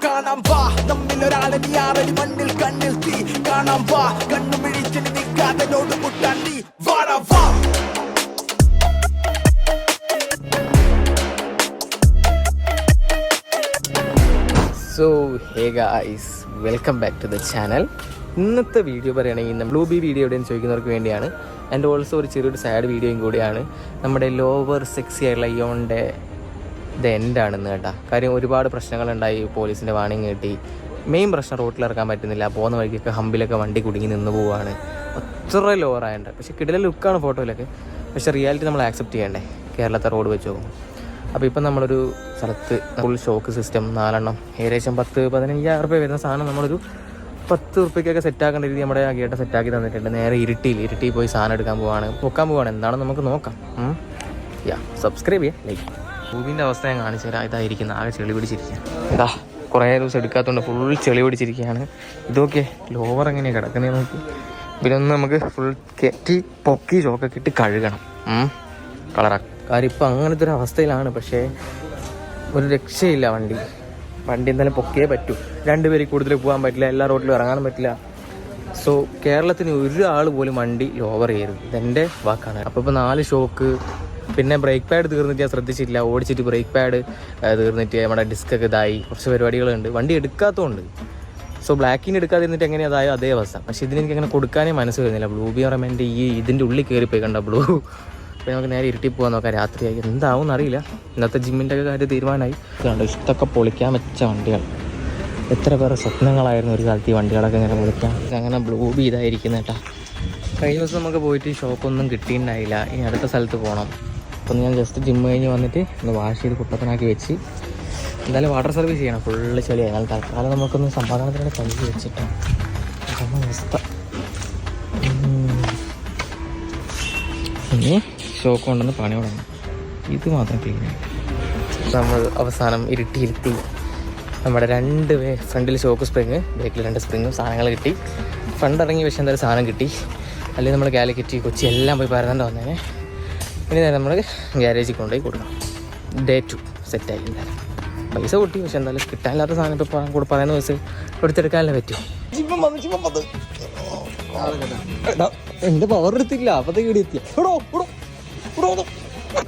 കാണാം വാ നമ്മിലൊരാളെ നീ ആറടി മണ്ണിൽ കണ്ണിൽ തീ കാണാം വാ കണ്ണു മിഴിച്ചിന് നിൽക്കാതെ നോട് മുട്ടാൻ നീ വാടാ വാ. So hey guys, welcome back to the channel. ഇന്നത്തെ വീഡിയോ പറയുകയാണെങ്കിൽ ബ്ലൂ ബി വീഡിയോ എവിടെയെന്ന് ചോദിക്കുന്നവർക്ക് വേണ്ടിയാണ്. ആൻഡ് ഓൾസോ ഒരു ചെറിയൊരു സാഡ് വീഡിയോയും കൂടിയാണ്. നമ്മുടെ ലോവർ സെക്സി ആയിട്ടുള്ള ഇയോണിൻ്റെ ഇത് എൻഡാണെന്ന് കേട്ടോ. കാര്യം ഒരുപാട് പ്രശ്നങ്ങളുണ്ടായി, പോലീസിൻ്റെ വാണിംഗ് കിട്ടി. മെയിൻ പ്രശ്നം റോട്ടിലിറക്കാൻ പറ്റുന്നില്ല, പോകുന്ന വഴിക്കൊക്കെ ഹമ്പിലൊക്കെ വണ്ടി കുടുങ്ങി നിന്ന് പോവുകയാണ്. അത്ര ലോവറായിട്ട് പക്ഷേ കിടില ലുക്കാണ് ഫോട്ടോയിലൊക്കെ. പക്ഷേ റിയാലിറ്റി നമ്മൾ ആക്സെപ്റ്റ് ചെയ്യണ്ടേ കേരളത്തെ റോഡ് വെച്ച് പോകും. അപ്പോൾ ഇപ്പം നമ്മളൊരു സ്ഥലത്ത് ഫുൾ ഷോക്ക് സിസ്റ്റം 4 എണ്ണം ഏകദേശം 10-15,000 രൂപ വരുന്ന സാധനം നമ്മളൊരു 10 രൂപയ്ക്കൊക്കെ സെറ്റാക്കേണ്ട രീതി നമ്മുടെ ഗേട്ട് സെറ്റാക്കി തന്നിട്ടുണ്ട്. നേരെ ഇരുട്ടിയിൽ പോയി സാധനം എടുക്കാൻ പോവാണ്, പൊക്കാൻ പോവാണ്. എന്താണെന്ന് നമുക്ക് നോക്കാം. സബ്സ്ക്രൈബ് ചെയ്യാം, ലൈക്ക്. ഭൂമിൻ്റെ അവസ്ഥ ഞാൻ കാണിച്ചു തരാം. ഇതായിരിക്കുന്ന ആകെ ചെളി പിടിച്ചിരിക്കുക. ഇതാ കുറേ ദിവസം എടുക്കാത്തതുകൊണ്ട് ഫുൾ ചെളി പിടിച്ചിരിക്കുകയാണ്. ഇതൊക്കെ ലോവർ എങ്ങനെയാണ് കിടക്കുന്നത് നോക്കി. ഇതിലൊന്ന് നമുക്ക് ഫുൾ കെറ്റി പൊക്കി ചോക്കൊക്കെ ഇട്ട് കഴുകണം, കളറാക്കും. കാര്യം ഇപ്പം അങ്ങനത്തെ ഒരു അവസ്ഥയിലാണ്. പക്ഷേ ഒരു രക്ഷയില്ല. വണ്ടി എന്തായാലും പൊക്കിയേ പറ്റൂ. 2 പേര് കൂടുതൽ പോകാൻ പറ്റില്ല, എല്ലാ റോഡിലും ഇറങ്ങാനും പറ്റില്ല. സോ കേരളത്തിന് ഒരാൾ പോലും വണ്ടി ലോവർ ചെയ്യരുത്, ഇതെൻ്റെ വാക്കാണ്. അപ്പോൾ ഇപ്പോൾ 4 ഷോക്ക്, പിന്നെ ബ്രേക്ക് പാഡ് തീർന്നിട്ട് ഞാൻ ശ്രദ്ധിച്ചിട്ടില്ല. ഓടിച്ചിട്ട് ബ്രേക്ക് പാഡ് തീർന്നിട്ട് നമ്മുടെ ഡിസ്കൊക്കെ ഇതായി. കുറച്ച് പരിപാടികളുണ്ട്, വണ്ടി എടുക്കാത്തതുകൊണ്ട്. സോ ബ്ലാക്കിന് എടുക്കാതിരുന്നിട്ട് എങ്ങനെ അതായോ അതേ അവസ്ഥ. പക്ഷേ ഇതിനെനിക്ക് അങ്ങനെ കൊടുക്കാനേ മനസ്സ് വരുന്നില്ല. ബ്ലൂ ബി പറയുമ്പോൾ എൻ്റെ ഇതിൻ്റെ ഉള്ളിൽ കയറിപ്പോയി കണ്ട ബ്ലൂ. അപ്പോൾ നമുക്ക് നേരെ ഇരുട്ടി പോകാൻ നോക്കാം. രാത്രിയായി എന്താവും എന്നറിയില്ല. ഇന്നത്തെ ജിമ്മിൻ്റെ ഒക്കെ കാര്യം തീരുമാനമായി. കണ്ടോ, ഇഷ്ടമൊക്കെ പൊളിക്കാൻ വെച്ച വണ്ടികൾ. എത്ര പേരുടെ സ്വപ്നങ്ങളായിരുന്നു ഒരു കാലത്ത് ഈ വണ്ടികളൊക്കെ ഇങ്ങനെ പൊളിക്കാം. അങ്ങനെ ബ്ലൂ ബി ഇതായിരിക്കുന്നത് കേട്ടോ. കഴിഞ്ഞ ദിവസം നമുക്ക് പോയിട്ട് ഷോപ്പൊന്നും കിട്ടിയിട്ടുണ്ടായില്ല. ഇനി അടുത്ത സ്ഥലത്ത് പോകണം. അപ്പം ഞാൻ ജസ്റ്റ് ജിമ്മ് കഴിഞ്ഞ് വന്നിട്ട് ഒന്ന് വാഷ് ചെയ്ത് കുട്ടപ്പനാക്കി വെച്ച് എന്തായാലും വാട്ടർ സർവീസ് ചെയ്യണം. ഫുള്ള് ചെളിയായി. എന്നാൽ തൽക്കാലം നമുക്കൊന്ന് സമ്പാദനത്തിനാണ് കഴുകി വെച്ചിട്ടാണ് അവസ്ഥ. ഇനി ഷോക്ക് കൊണ്ടുവന്ന് പണി തുടങ്ങും. ഇത് മാത്രം ക്ലീൻ ആയി. നമ്മൾ അവസാനം ഇരുട്ടി നമ്മുടെ 2 ഫ്രണ്ടിൽ ഷോക്ക് സ്പ്രിങ്, ബാക്കിൽ 2 സ്പ്രിങ്ങും സാധനങ്ങൾ കിട്ടി. ഫ്രണ്ട് ഇറങ്ങി പക്ഷേ എന്തായാലും സാധനം കിട്ടി. അല്ലെങ്കിൽ നമ്മൾ കാലിക്കറ്റ് കൊച്ചി എല്ലാം പോയി പരന്നേണ്ട വന്നേനെ. ഇനി നേരെ നമ്മൾ ഗ്യാരേജിൽ കൊണ്ടുപോയി കൊടുക്കണം. Day 2 സെറ്റായി. എന്തായാലും പൈസ കൂട്ടി, പക്ഷെ എന്തായാലും കിട്ടാനില്ലാത്ത സാധനം ഇപ്പോൾ പറയുന്ന പൈസ എടുത്തെടുക്കാനല്ലേ പറ്റും. എൻ്റെ പവർ എടുത്തില്ല, അപ്പത്തേക്ക് ഇവിടെ എത്തിയ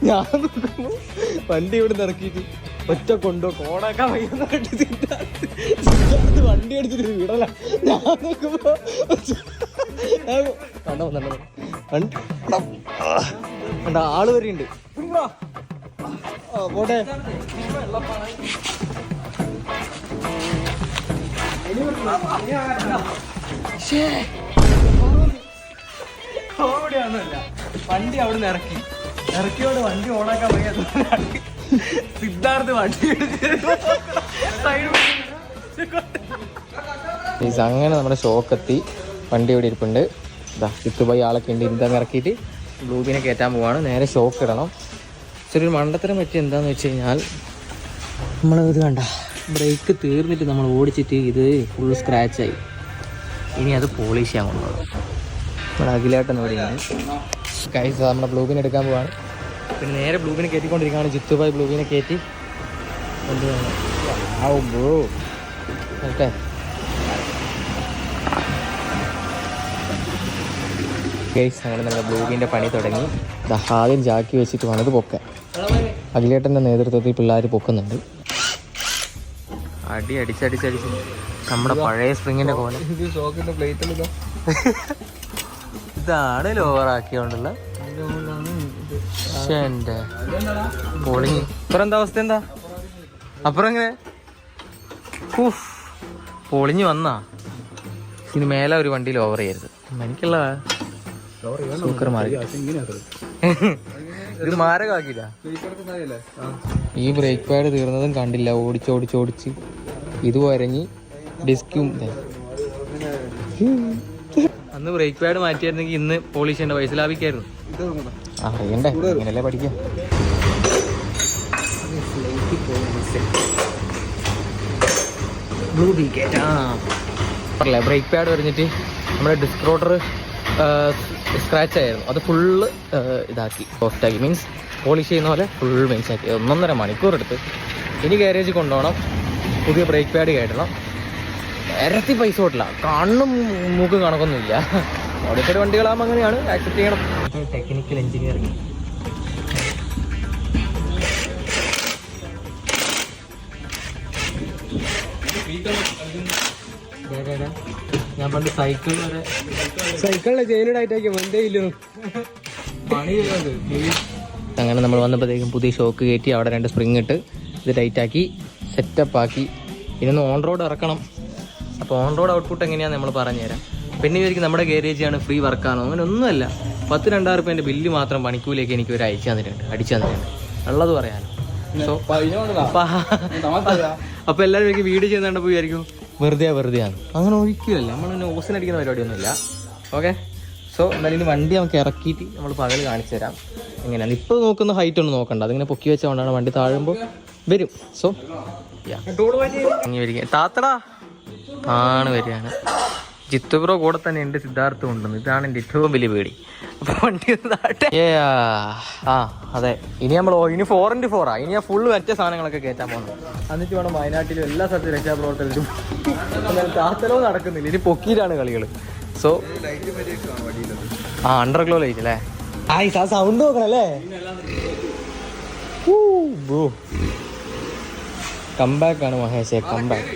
ഞാൻ നോക്കുമ്പോൾ വണ്ടി ഇവിടെ ഇറക്കിയിട്ട് ഒറ്റ കൊണ്ടോ കോണാക്കാൻ വയ്യാന്നിട്ട് വണ്ടി അടിച്ചിട്ട് വിടല. ഞാൻ നോക്കുമ്പോ കണ്ടോ ആള് വരെയുണ്ട്. പോട്ടെ. വണ്ടി അവിടെ നിന്ന് ഇറക്കിയോട് വണ്ടി ഓണാക്കാൻ വയ്യാത്ത സിദ്ധാർത്ഥ് വണ്ടി അങ്ങനെ നമ്മുടെ ഷോക്കെത്തി. വണ്ടി ഇവിടെ ഇരിപ്പുണ്ട്. ഇതാ ചുറ്റുപോയി ആളൊക്കെ ഉണ്ട്. ഇതങ്ങ് ഇറക്കിയിട്ട് ബ്ലൂബിനെ കയറ്റാൻ പോവാണ്. നേരെ ഷോക്ക് ഇടണം. ചെറിയൊരു മണ്ടത്തരം പറ്റി എന്താണെന്ന് വെച്ച് കഴിഞ്ഞാൽ ഇത് കണ്ട ബ്രേക്ക് തീർന്നിട്ട് നമ്മൾ ഓടിച്ചിട്ട് ഇത് ഫുൾ സ്ക്രാച്ചായി. ഇനി അത് പോളിഷ് ചെയ്യാൻ കൊണ്ടുപോകും. നമ്മുടെ അഖിലേട്ടൻ ഇവിടെയാണ്. കൈസ് നമ്മുടെ ബ്ലൂബിനെ എടുക്കാൻ പോവാണ്. പിന്നെ നേരെ ബ്ലൂബിനെ കയറ്റിക്കൊണ്ടിരിക്കുകയാണ്. ജിത്തുബായി ബ്ലൂബിനെ കയറ്റി കൊണ്ടുപോകണം. Bro okay. ഗൈസ് അങ്ങനെ നമ്മുടെ ബ്ലൂബിൻ്റെ പണി തുടങ്ങി. ആദ്യം ജാക്കി വെച്ചിട്ട് വേണത് പൊക്കാൻ. അഖിലേട്ടൻ്റെ നേതൃത്വത്തിൽ പിള്ളേർ പൊക്കുന്നുണ്ട്. അടിച്ചടിച്ച് നമ്മുടെ പഴയ സ്പ്രിങ്ങിൻ്റെ കോലം. ഷോക്കിൻ്റെ പ്ലേറ്റിൽ ഇതാണ് ലോവറാക്കിയോണ്ടുള്ള എൻ്റെ പൊളിഞ്ഞ്. ഇപ്പുറം എന്താ അവസ്ഥ? എന്താ അപ്പുറം എങ്ങനെ പൊളിഞ്ഞ് വന്നാ. ഇനി മേലെ ഒരു വണ്ടി ലോവർ ചെയ്യരുത്. എനിക്കുള്ള സൂക്കർ മാറി ഇത് മാരകമാക്കില്ല. ഈ ബ്രേക്ക് പാഡ് തീർന്നതും കണ്ടില്ല. ഓടിച്ച് ഇത് വരഞ്ഞ് ഡിസ്കും. അന്ന് ബ്രേക്ക് പാഡ് മാറ്റിയായിരുന്നെങ്കിൽ ഇന്ന് പോളിഷ് ചെയ്യേണ്ട പൈസ ലാഭിക്കായിരുന്നു. അറിയണ്ടേ, ഇങ്ങനെയല്ലേ പഠിക്കാം. ബ്ലൂ ബി കേട്ടാ ബ്രേക്ക് പാഡ് വരഞ്ഞിട്ട് നമ്മുടെ ഡിസ്ക് റോട്ടർ സ്ക്രാച്ച് ആയിരുന്നു. അത് ഫുള്ള് ഇതാക്കി സോഫ്റ്റാക്കി, മീൻസ് പോളിഷ് ചെയ്യുന്ന പോലെ ഫുൾ മീൻസ് ആക്കി. 1.5 മണിക്കൂർ എടുത്ത്. ഇനി ഗാരേജിൽ കൊണ്ടുപോകണം. പുതിയ ബ്രേക്ക് പാഡ് കയറ്റണം. ഇരട്ടി പൈസ കൊടുത്തില്ല, കണ്ണും മൂക്കും കണക്കൊന്നുമില്ല. മോഡിഫൈഡ് വണ്ടികളാകുമ്പോൾ അങ്ങനെയാണ്, ആക്സെപ്റ്റ് ചെയ്യണം. Technical engineering. ഞാൻ പണ്ട് സൈക്കിളിലെ ചെയിനിടായിട്ടൊക്കെ വണ്ടേ ഇല്ലോ പണി ചെയ്യുന്നത്. അങ്ങനെ നമ്മൾ വന്നപ്പോഴത്തേക്കും പുതിയ ഷോക്ക് കയറ്റി അവിടെ 2 സ്പ്രിങ് ഇട്ട് ഇത് ടൈറ്റാക്കി സെറ്റപ്പാക്കി. ഇതൊന്ന് ഓൺ റോഡ് ഇറക്കണം. അപ്പോൾ ഓൺ റോഡ് ഔട്ട്പുട്ട് എങ്ങനെയാണെന്ന് നമ്മൾ പറഞ്ഞുതരാം. പിന്നെ ഇവർക്ക് നമ്മുടെ ഗാരേജാണ്, ഫ്രീ വർക്കാണോ, അങ്ങനെ ഒന്നുമല്ല. 10,000-2000 റുപ്യേൻ്റെ ബില്ല് മാത്രം പണിക്കൂലിയൊക്കെ എനിക്ക് ഒരു അടിച്ചു തന്നിട്ടുണ്ട്. ഉള്ളത് പറയാനോ. സോ അപ്പോൾ എല്ലാവരും എനിക്ക് വീഡിയോ ചെയ്യുന്നുണ്ട് പോയി ആയിരിക്കും വെറുതെയാണ്. അങ്ങനെ ഒരിക്കലല്ല, നമ്മൾ ഓസിനടിക്കുന്ന പരിപാടിയൊന്നുമില്ല. ഓക്കെ. സോ എന്നാലും ഇനി വണ്ടി നമുക്ക് ഇറക്കിയിട്ട് നമ്മൾ പകൽ കാണിച്ചു തരാം എങ്ങനെയാണ്. ഇപ്പോൾ നോക്കുന്ന ഹൈറ്റ് ഒന്നും നോക്കണ്ട, അതിങ്ങനെ പൊക്കി വെച്ചുകൊണ്ടാണ് വണ്ടി താഴുമ്പോൾ വരും. സോ വരിക താത്തടാ ആണ് വരികയാണ്. ജിത്തു ബ്രോ കൂടെ തന്നെ ഉണ്ട്, സിദ്ധാർത്ഥ ഉണ്ടെന്ന്. ഇതാണ് എൻ്റെ ഏറ്റവും വലിയ പേടി. അപ്പോൾ വണ്ടി അതെ, ഇനി നമ്മൾ ഇനി 4x4 ഇനി ഞാൻ ഫുള്ള് മറ്റേ സാധനങ്ങളൊക്കെ കയറ്റാൻ പോകുന്നു. എന്നിട്ട് വേണം വയനാട്ടിലും എല്ലാ സ്ഥലത്തും രക്ഷാപ്രവർത്തനത്തിലും. എന്നാലും താത്തലോ നടക്കുന്നില്ല, ഇനി പൊക്കിയിട്ടാണ് കളികൾ. സോ അണ്ടർഗ്ലോ ലൈറ്റ് അല്ലേ, സൗണ്ട് നോക്കണല്ലേ. കംബാക്ക് ആണ് മഹേഷേ, കംബാക്ക്.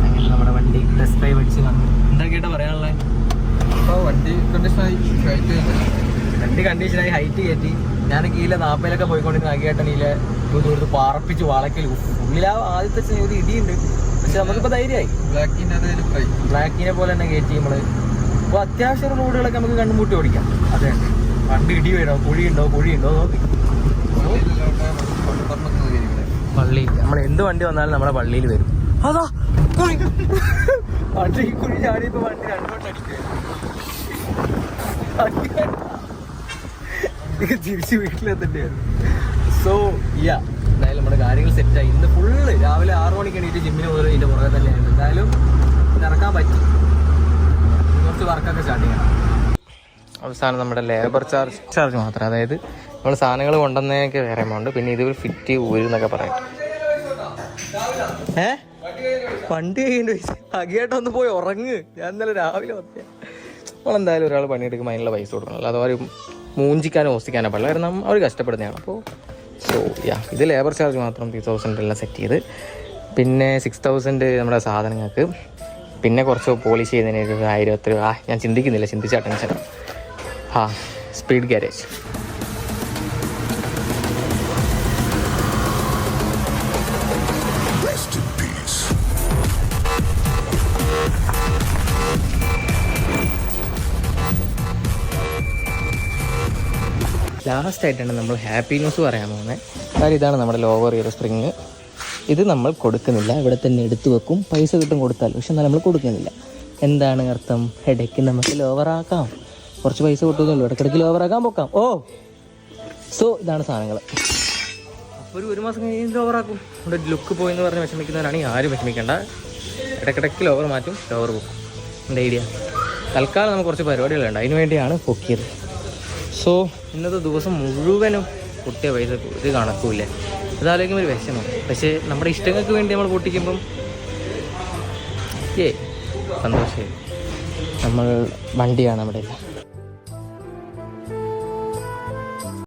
അങ്ങനെ നമ്മുടെ വണ്ടി ടെസ്റ്റ് ഡ്രൈവ് അടിച്ച് വന്നു. എന്താ കേട്ടാ പറയാനുള്ളത്? വണ്ടി കണ്ടീഷനായി ഹൈറ്റ് കയറ്റി. ഞാൻ കീഴിലെ 40-ലൊക്കെ പോയിക്കൊണ്ടിരുന്ന അകിയേട്ടനിലെ കൊടുത്ത് പാറപ്പിച്ച് വളക്കൽ. ഉള്ളിലാ ആദ്യത്തെ ഒരു ഇടിയുണ്ട്, പക്ഷെ നമുക്കിപ്പോൾ ധൈര്യമായി. ബ്ലാക്കിനെ പോലെ തന്നെ കയറ്റി നമ്മൾ. അപ്പോൾ അത്യാവശ്യം റോഡുകളൊക്കെ നമുക്ക് കണ്ടുമുട്ടി ഓടിക്കാം. അതെ, പണ്ട് ഇടി വീഴോ, കുഴിയുണ്ടോ നോക്കി. പള്ളി നമ്മൾ എന്ത് വണ്ടി വന്നാലും നമ്മുടെ പള്ളിയിൽ വരും. അതാ വണ്ടി കുഴി ചാടിയപ്പോൾ വണ്ടി 2 വട്ടം തിരിച്ച് വീട്ടിലെത്തേണ്ടിയായിരുന്നു. സോ എന്തായാലും നമ്മുടെ കാര്യങ്ങൾ സെറ്റായി. ഇന്ന് ഫുള്ള് രാവിലെ 6 മണിക്ക് എണീറ്റ് ജിമ്മിന് മുതൽ ഇതിൻ്റെ പുറകെ തന്നെയാണ്. എന്തായാലും ഇറക്കാൻ പറ്റി. കുറച്ച് വർക്കൊക്കെ സ്റ്റാർട്ട് ചെയ്യണം. അവസാനം നമ്മുടെ ലേബർ ചാർജ് മാത്രം, അതായത് നമ്മൾ സാധനങ്ങൾ കൊണ്ടുവന്നതൊക്കെ വേറെ എമൗണ്ട്, പിന്നെ ഇത് ഫിറ്റ് ഊരുന്നൊക്കെ പറയും. വണ്ടി കഴിയേണ്ട പൈസ അകിയായിട്ട് ഒന്ന് പോയി ഉറങ്ങ്. ഞാൻ ഇന്നലെ രാവിലെ വന്നേ. നമ്മളെന്തായാലും ഒരാൾ പണിയെടുക്കുമ്പോൾ അതിനുള്ള പൈസ കൊടുക്കണം, അല്ലാതെ അവർ മൂഞ്ചിക്കാനോ ഓസിക്കാനോ പാടില്ല, കാരണം അവർ കഷ്ടപ്പെടുന്നതാണ്. അപ്പോൾ സോ ഇത് ലേബർ ചാർജ് മാത്രം 3,000 എല്ലാം സെറ്റ് ചെയ്ത്, പിന്നെ 6,000 നമ്മുടെ സാധനങ്ങൾക്ക്, പിന്നെ കുറച്ച് പോളിഷ് ചെയ്യുന്നതിന് 1,000 രൂപ. ഞാൻ ചിന്തിക്കുന്നില്ല, ചിന്തിച്ചാൽ ടെൻഷൻ. Speed garage. ലാസ്റ്റായിട്ടാണ് നമ്മൾ ഹാപ്പി ന്യൂസ് പറയാൻ പോകുന്നത്. കാര്യം ഇതാണ് നമ്മുടെ ലോവർ ഇയർ സ്പ്രിങ്. ഇത് നമ്മൾ കൊടുക്കുന്നില്ല, ഇവിടെ തന്നെ എടുത്തു വെക്കും. പൈസ കിട്ടും കൊടുത്താൽ, പക്ഷെ എന്നാൽ നമ്മൾ കൊടുക്കുന്നില്ല. എന്താണ് അർത്ഥം? ഇടയ്ക്ക് നമുക്ക് ലോവറാക്കാം, കുറച്ച് പൈസ കൊടുക്കുന്നുള്ളൂ, ഇടയ്ക്കിടയ്ക്ക് ലോവറാക്കാൻ പോക്കാം. സോ ഇതാണ് സാധനങ്ങൾ. അപ്പോൾ ഒരു മാസം കഴിഞ്ഞ് ലോവറാക്കും. നമ്മുടെ ലുക്ക് പോയെന്ന് പറഞ്ഞ് വിഷമിക്കുന്നവരാണെങ്കിൽ ആരും വിഷമിക്കേണ്ട. ഇടയ്ക്കിടയ്ക്ക് ലോവർ മാറ്റും, ലോവർ പോകും. എൻ്റെ ഐഡിയ. തൽക്കാലം നമുക്ക് കുറച്ച് പരിപാടികളുണ്ട്, അതിന് വേണ്ടിയാണ് പൊക്കിയത്. സോ ഇന്നത്തെ ദിവസം മുഴുവനും പൊട്ടിയ പൈസ ഇത് കണക്കൂല്ലേ, അതാലോചിക്കുമ്പോൾ ഒരു വിഷമം. പക്ഷേ നമ്മുടെ ഇഷ്ടങ്ങൾക്ക് വേണ്ടി നമ്മൾ പൊട്ടിക്കുമ്പം സന്തോഷമായി. നമ്മൾ വണ്ടിയാണ് നമ്മുടെ